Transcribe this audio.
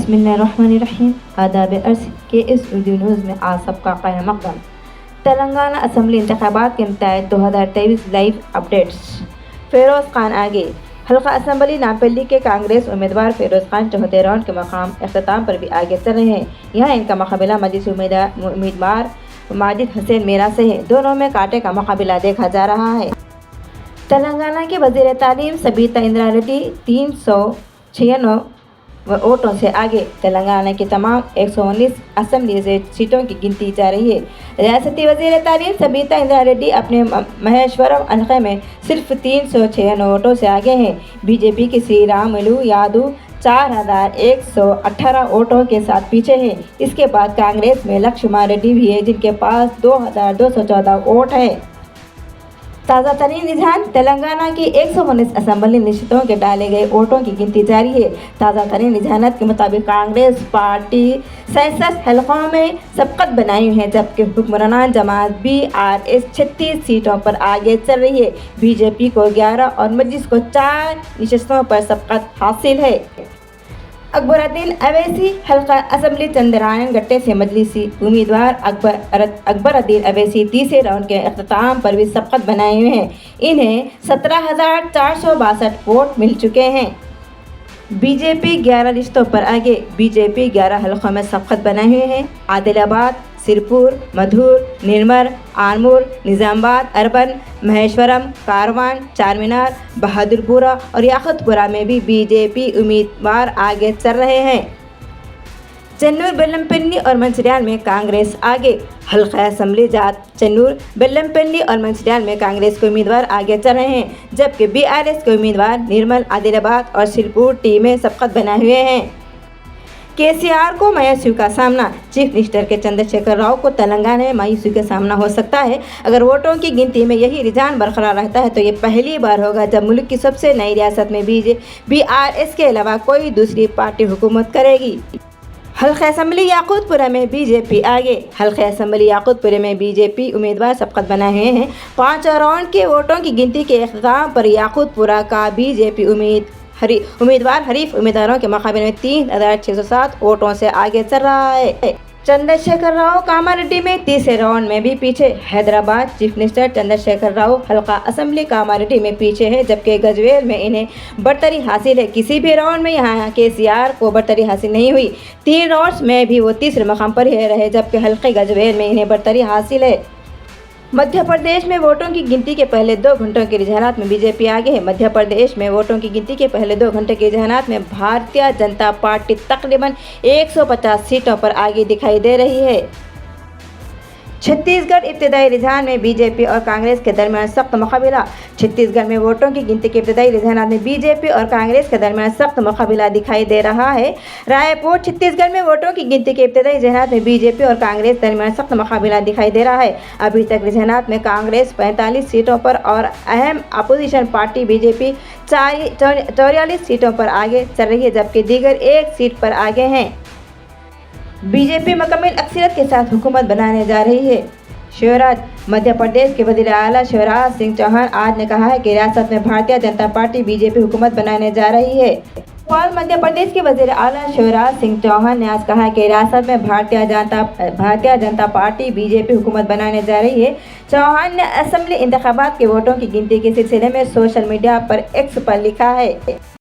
बिस्मिल्लाहिर्रहमानिर्रहीम। आदाब अर्ज़ के इस उर्दू न्यूज़ में आज सबका क़याम मक़दम। तेलंगाना असम्बली इंतख़ाबात के नताइज 2023 लाइव अपडेट्स। फ़िरोज़ ख़ान आगे। हल्का असम्बली नापल्ली के कांग्रेस उम्मीदवार फ़िरोज़ ख़ान चौथे राउंड के मकाम अख्ताम पर भी आगे चल रहे हैं। यहाँ इनका मुकाबला मजलिस उम्मीदवार माजिद हुसैन मीरा से है। दोनों में कांटे का मुकाबला देखा जा रहा है। तेलंगाना के वज़ीर तालीम सबीता इंद्रा रेड्डी 396 वोटों से आगे। तेलंगाना की तमाम 119 असम्बली सीटों की गिनती जा रही है। रियासती वज़ीर तालीम सबीता इंद्रा रेड्डी अपने महेश्वरम हल्के में सिर्फ 396 वोटों से आगे हैं। बीजेपी के श्री रामुलु यादव 4118 वोटों के साथ पीछे हैं। इसके बाद कांग्रेस में लक्ष्मण रेड्डी भी है, जिनके पास 2214 वोट है। ताज़ा तरीन रुझान। तेलंगाना की 119 असम्बली नशिस्तों के डाले गए वोटों की गिनती जारी है। ताज़ा तरीन रुझानात के मुताबिक कांग्रेस पार्टी 67 हलकों में सबकत बनाई हुई है, जबकि हुक्मरान जमात BRS 36 सीटों पर आगे चल रही है। बीजेपी को 11 और मजलिस को 4 नशिस्तों पर सबकत हासिल है। अकबरुद्दीन अवैसी हल्का असम्बली चंद्रायन गट्टे से मजलिसी उम्मीदवार अकबरुद्दीन अवैसी तीसरे राउंड के अख्ताम पर भी सबकत बनाए हुए हैं। इन्हें 17,462 वोट मिल चुके हैं। बीजेपी 11 रिश्तों पर आगे। बीजेपी 11 हलकों में सबकत बनाए हुए हैं। आदिलाबाद, सिरपुर, मधुर, निर्मल, आरमूर, निज़ामाबाद अर्बन, महेश्वरम, कारवान, चारमीनार, बहादुरपुरा और याकुतपुरा में भी बीजेपी उम्मीदवार आगे चल रहे हैं। चेन्नूर, बेल्लमपल्ली और मंचिर्याल में कांग्रेस आगे। हल्का असम्बली जात चेन्नूर, बेल्लमपल्ली और मंचिर्याल में कांग्रेस के उम्मीदवार आगे चल रहे हैं, जबकि BRS के उम्मीदवार निर्मल, आदिलाबाद और सिरपुर टीम में सबकत बनाए हुए हैं। KCR को मायूसी का सामना। चीफ मिनिस्टर के चंद्रशेखर राव को तेलंगाना में मायूसी का सामना हो सकता है। अगर वोटों की गिनती में यही रुझान बरकरार रहता है तो ये पहली बार होगा जब मुल्क की सबसे नई रियासत में BRS के अलावा कोई दूसरी पार्टी हुकूमत करेगी। हल्का असम्बली याकुतपुरा में बीजेपी आगे। हल्का असम्बली याकुतपुरा में बीजेपी उम्मीदवार सबकत बनाए हुए हैं। 5 राउंड के वोटों की गिनती के इख्तिताम पर याकुतपुरा का बीजेपी उम्मीदवार हरीफ उम्मीदवारों के मुकाबले में 3607 वोटों से आगे चल रहा है। चंद्रशेखर राव कामारेड्डी में तीसरे राउंड में भी पीछे। हैदराबाद चीफ मिनिस्टर चंद्रशेखर राव हल्का असम्बली कामारेड्डी में पीछे है, जबकि गजवेल में इन्हें बढ़तरी हासिल है। किसी भी राउंड में यहाँ KCR को बढ़तरी हासिल नहीं हुई। 3 राउंड्स में भी वो तीसरे मकाम पर ही रहे, जबकि हल्के गजवेल में इन्हें बढ़तरी हासिल है। मध्य प्रदेश में वोटों की गिनती के पहले 2 घंटों के रुझानात में बीजेपी आगे है। मध्य प्रदेश में वोटों की गिनती के पहले 2 घंटे के रुझानात में भारतीय जनता पार्टी तकरीबन 150 सीटों पर आगे दिखाई दे रही है। छत्तीसगढ़ इब्तदाई रुझान में बीजेपी और कांग्रेस के दरमियान सख्त मुकाबला। छत्तीसगढ़ में वोटों की गिनती के इब्तदाई रुझानात में बीजेपी और कांग्रेस के दरमियान सख्त मुकाबला दिखाई दे रहा है। रायपुर छत्तीसगढ़ में वोटों की गिनती के इब्तदाई रुझानात में बीजेपी और कांग्रेस के दरमियान सख्त मुकाबला दिखाई दे रहा है। अभी तक रुझानात में कांग्रेस 45 सीटों पर और अहम अपोजिशन पार्टी बीजेपी 44 सीटों पर आगे चल रही है, जबकि दीगर 1 सीट पर आगे हैं। बीजेपी मुकम्मल अक्सरियत के साथ हुकूमत बनाने जा रही है। शिवराज। मध्य प्रदेश के वज़ीर आला शिवराज सिंह चौहान आज ने कहा है कि रियासत में भारतीय जनता पार्टी बीजेपी हुकूमत बनाने जा रही है। मध्य प्रदेश के वज़ीर आला शिवराज सिंह चौहान ने आज कहा कि रियासत में भारतीय जनता पार्टी बीजेपी हुकूमत बनाने जा रही है। चौहान ने असम्बली इंतखाबात के वोटों की गिनती के सिलसिले में सोशल मीडिया पर X पर लिखा है।